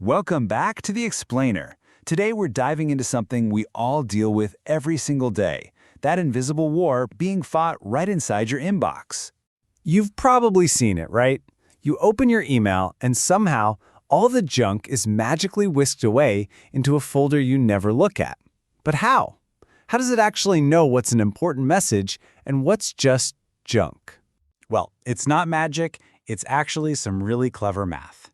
Welcome back to The Explainer. Today we're diving into something we all deal with every single day, that invisible war being fought right inside your inbox. You've probably seen it, right? You open your email and somehow all the junk is magically whisked away into a folder you never look at. But how? How does it actually know what's an important message and what's just junk? Well, it's not magic, it's actually some really clever math.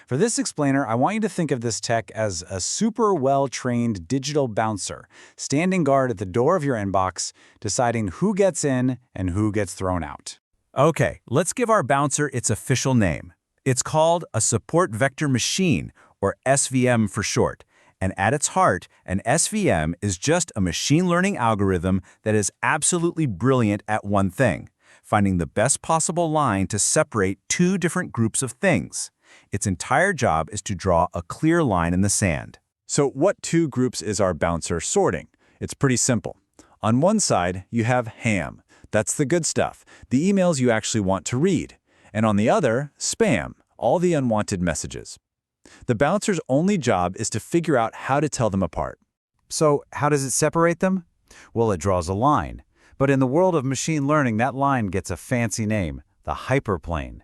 For this explainer, I want you to think of this tech as a super well-trained digital bouncer, standing guard at the door of your inbox, deciding who gets in and who gets thrown out. Okay, let's give our bouncer its official name. It's called a support vector machine, or SVM for short. And at its heart, an SVM is just a machine learning algorithm that is absolutely brilliant at one thing: finding the best possible line to separate two different groups of things. Its entire job is to draw a clear line in the sand. So what two groups is our bouncer sorting? It's pretty simple. On one side, you have ham. That's the good stuff, the emails you actually want to read. And on the other, spam, all the unwanted messages. The bouncer's only job is to figure out how to tell them apart. So how does it separate them? Well, it draws a line. But in the world of machine learning, that line gets a fancy name, the hyperplane.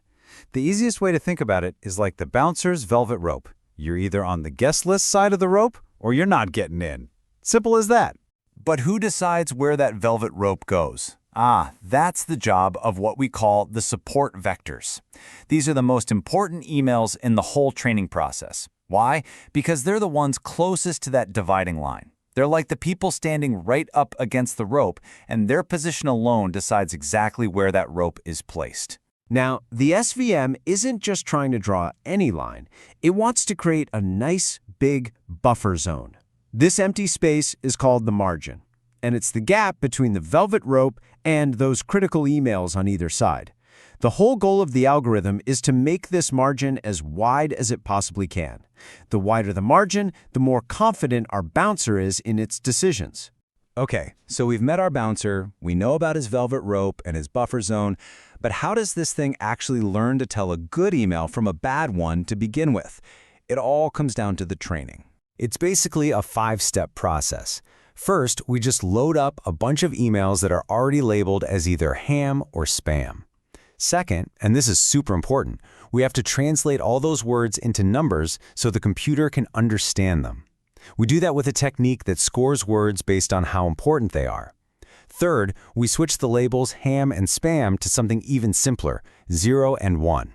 The easiest way to think about it is like the bouncer's velvet rope. You're either on the guest list side of the rope or you're not getting in. Simple as that. But who decides where that velvet rope goes? That's the job of what we call the support vectors. These are the most important emails in the whole training process. Why? Because they're the ones closest to that dividing line. They're like the people standing right up against the rope, and their position alone decides exactly where that rope is placed. Now, the SVM isn't just trying to draw any line. It wants to create a nice, big buffer zone. This empty space is called the margin, and it's the gap between the velvet rope and those critical emails on either side. The whole goal of the algorithm is to make this margin as wide as it possibly can. The wider the margin, the more confident our bouncer is in its decisions. Okay, so we've met our bouncer, we know about his velvet rope and his buffer zone, but how does this thing actually learn to tell a good email from a bad one to begin with? It all comes down to the training. It's basically a 5-step process. First, we just load up a bunch of emails that are already labeled as either ham or spam. Second, and this is super important, we have to translate all those words into numbers so the computer can understand them. We do that with a technique that scores words based on how important they are. Third, we switch the labels ham and spam to something even simpler, 0 and 1.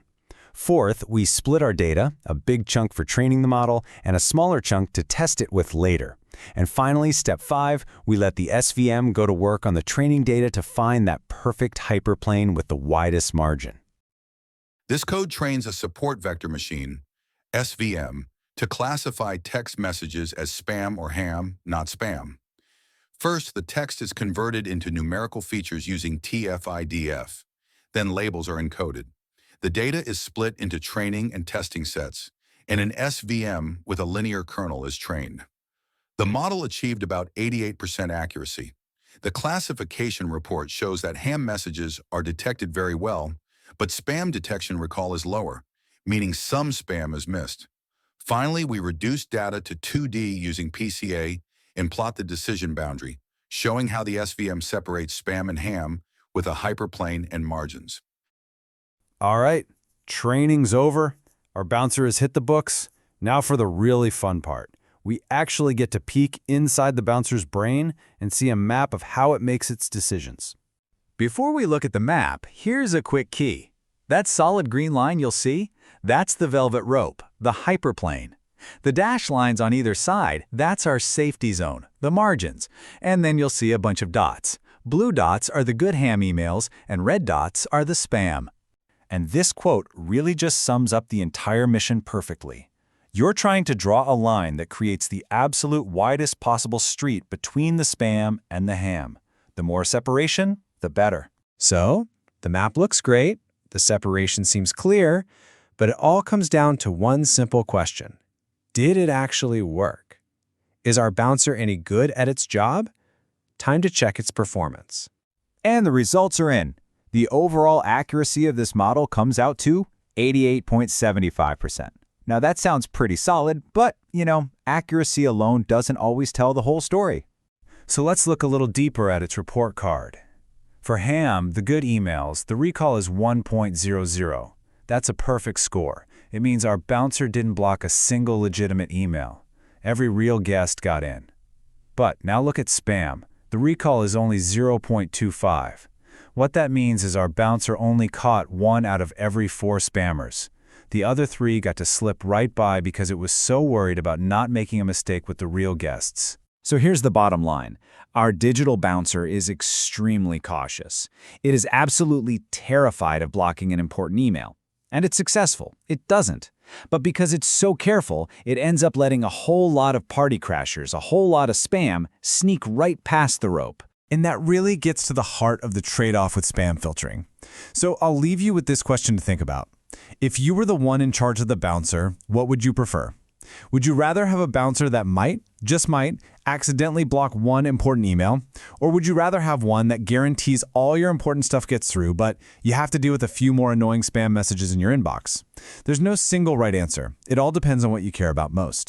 Fourth, we split our data, a big chunk for training the model and a smaller chunk to test it with later. And finally, step 5, we let the SVM go to work on the training data to find that perfect hyperplane with the widest margin. This code trains a support vector machine, SVM, to classify text messages as spam or ham, not spam. First, the text is converted into numerical features using TF-IDF. Then labels are encoded. The data is split into training and testing sets, and an SVM with a linear kernel is trained. The model achieved about 88% accuracy. The classification report shows that ham messages are detected very well, but spam detection recall is lower, meaning some spam is missed. Finally, we reduce data to 2D using PCA and plot the decision boundary, showing how the SVM separates spam and ham with a hyperplane and margins. All right, training's over. Our bouncer has hit the books. Now for the really fun part. We actually get to peek inside the bouncer's brain and see a map of how it makes its decisions. Before we look at the map, here's a quick key. That solid green line you'll see? That's the velvet rope, the hyperplane. The dashed lines on either side, that's our safety zone, the margins. And then you'll see a bunch of dots. Blue dots are the good ham emails, and red dots are the spam. And this quote really just sums up the entire mission perfectly. You're trying to draw a line that creates the absolute widest possible street between the spam and the ham. The more separation, the better. So, the map looks great, the separation seems clear, but it all comes down to one simple question. Did it actually work? Is our bouncer any good at its job? Time to check its performance. And the results are in. The overall accuracy of this model comes out to 88.75%. Now that sounds pretty solid, but, accuracy alone doesn't always tell the whole story. So let's look a little deeper at its report card. For ham, the good emails, the recall is 1.00. That's a perfect score. It means our bouncer didn't block a single legitimate email. Every real guest got in. But now look at spam. The recall is only 0.25. What that means is our bouncer only caught 1 out of every 4 spammers. The other 3 got to slip right by because it was so worried about not making a mistake with the real guests. So here's the bottom line. Our digital bouncer is extremely cautious. It is absolutely terrified of blocking an important email. And it's successful. It doesn't. But because it's so careful, it ends up letting a whole lot of party crashers, a whole lot of spam, sneak right past the rope. And that really gets to the heart of the trade-off with spam filtering. So I'll leave you with this question to think about. If you were the one in charge of the bouncer, what would you prefer? Would you rather have a bouncer that might, just might, accidentally block one important email? Or would you rather have one that guarantees all your important stuff gets through, but you have to deal with a few more annoying spam messages in your inbox? There's no single right answer. It all depends on what you care about most.